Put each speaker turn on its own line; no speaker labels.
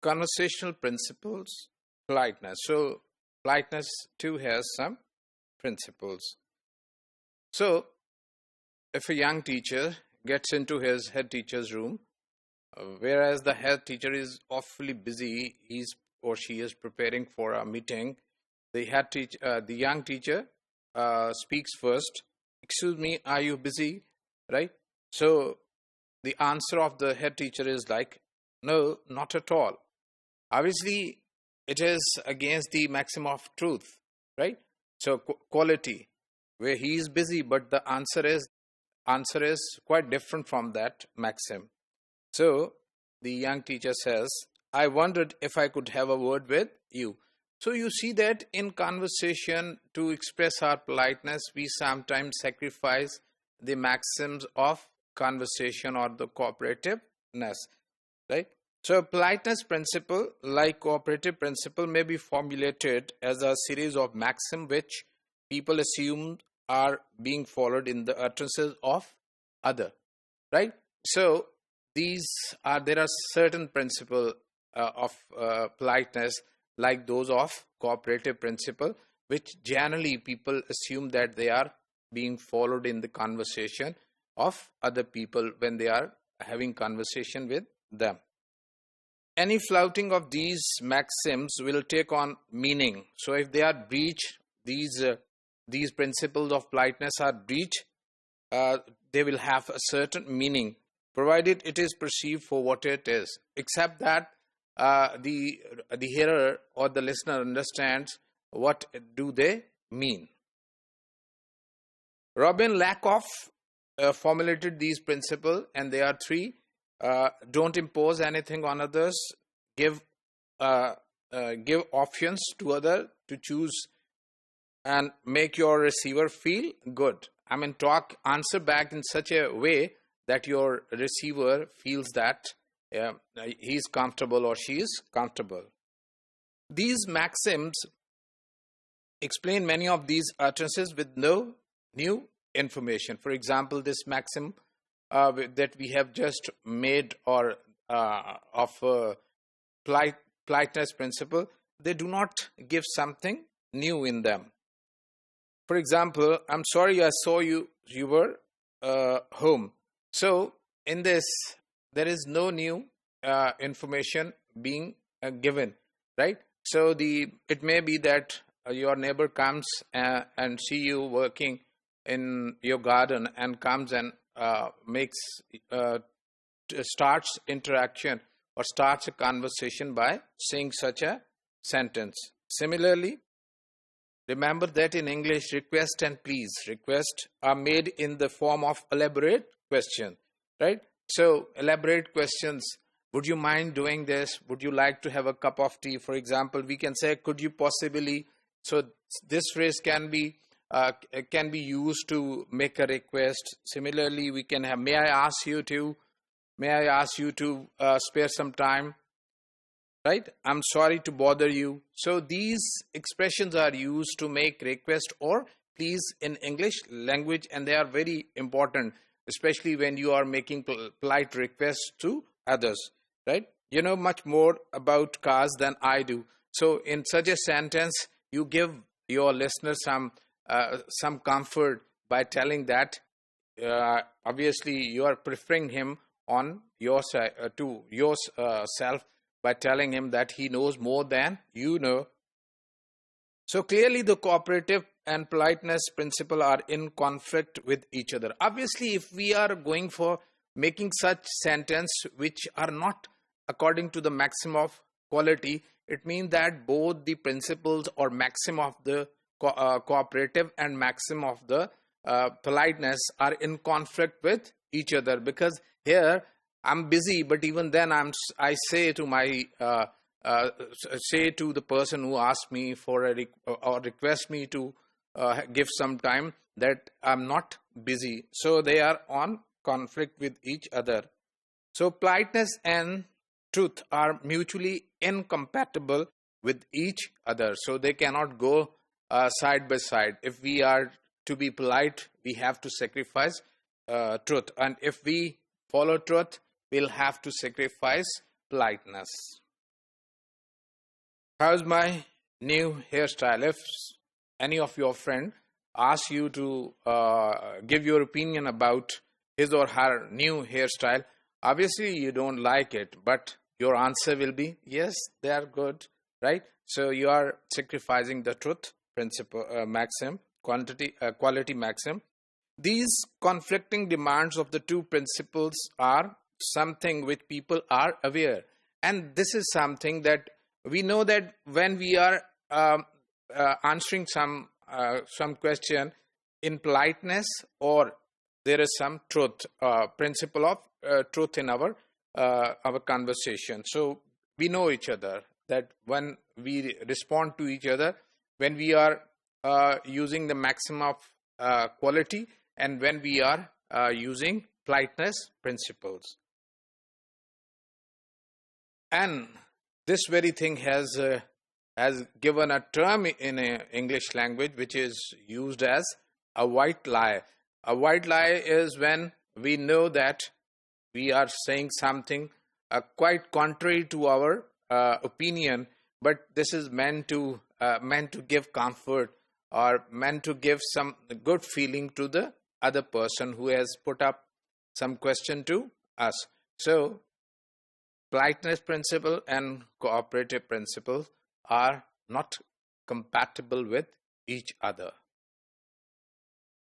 Conversational principles, politeness. So, politeness too has some principles. So, if a young teacher gets into his head teacher's room, whereas the head teacher is awfully busy, he's or she is preparing for a meeting, the young teacher speaks first. Excuse me, are you busy? Right? So the answer of the head teacher is like, no, not at all. Obviously, it is against the maxim of truth, right? So quality, where he is busy, but the answer is quite different from that maxim. So the young teacher says, I wondered if I could have a word with you. So you see that in conversation, to express our politeness, we sometimes sacrifice the maxims of conversation or the cooperativeness, right? So politeness principle, like cooperative principle, may be formulated as a series of maxims which people assume are being followed in the utterances of other, right? So there are certain principles of politeness like those of cooperative principle, which generally people assume that they are being followed in the conversation of other people when they are having conversation with them. Any flouting of these maxims will take on meaning. So if they are breached, these principles of politeness are breached, they will have a certain meaning, provided it is perceived for what it is, except that the hearer or the listener understands what do they mean. Robin Lakoff formulated these principles, and there are three. Don't impose anything on others. Give options to others to choose, and make your receiver feel good. Answer back in such a way that your receiver feels that he's comfortable or she is comfortable. These maxims explain many of these utterances with no new information. For example, this maxim that we have just made or of politeness principle, they do not give something new in them. For example, I'm sorry I saw you were home. So in this, there is no new information being given, right? So it may be that your neighbor comes and see you working in your garden and comes and starts interaction or starts a conversation by saying such a sentence. Similarly, remember that in English, request and please request are made in the form of elaborate question, right? So elaborate questions. Would you mind doing this? Would you like to have a cup of tea? For example, we can say, could you possibly? So this phrase can be used to make a request. Similarly, we can have, may I ask you to spare some time? Right? I'm sorry to bother you. So these expressions are used to make request or please in English language, and they are very important, especially when you are making polite requests to others, right? You know much more about cars than I do. So in such a sentence, you give your listener some comfort by telling that obviously you are preferring him on your side to yourself by telling him that he knows more than you know. So clearly the cooperative and politeness principle are in conflict with each other. Obviously, if we are going for making such sentence which are not according to the maxim of quality, it means that both the principles or maxim of the cooperative and maxim of the politeness are in conflict with each other, because here I'm busy, but even then I say to the person who asked me for or request me to give some time that I'm not busy. So they are on conflict with each other. So politeness and truth are mutually incompatible with each other. So they cannot go side by side. If we are to be polite, we have to sacrifice truth. And if we follow truth, we'll have to sacrifice politeness. how's my new hairstyle? If any of your friend asks you to give your opinion about his or her new hairstyle, obviously you don't like it, but your answer will be, yes, they are good, right? So you are sacrificing the truth principle maxim, quality maxim. These conflicting demands of the two principles are something which people are aware, and this is something that we know that when we are answering some question in politeness, or there is some truth principle of truth in our conversation. So we know each other that when we respond to each other, when we are using the maximum of quality, and when we are using politeness principles. And this very thing has given a term in English language which is used as a white lie. A white lie is when we know that we are saying something quite contrary to our opinion, but this is meant to give comfort, or meant to give some good feeling to the other person who has put up some question to us. So politeness principle and cooperative principle are not compatible with each other.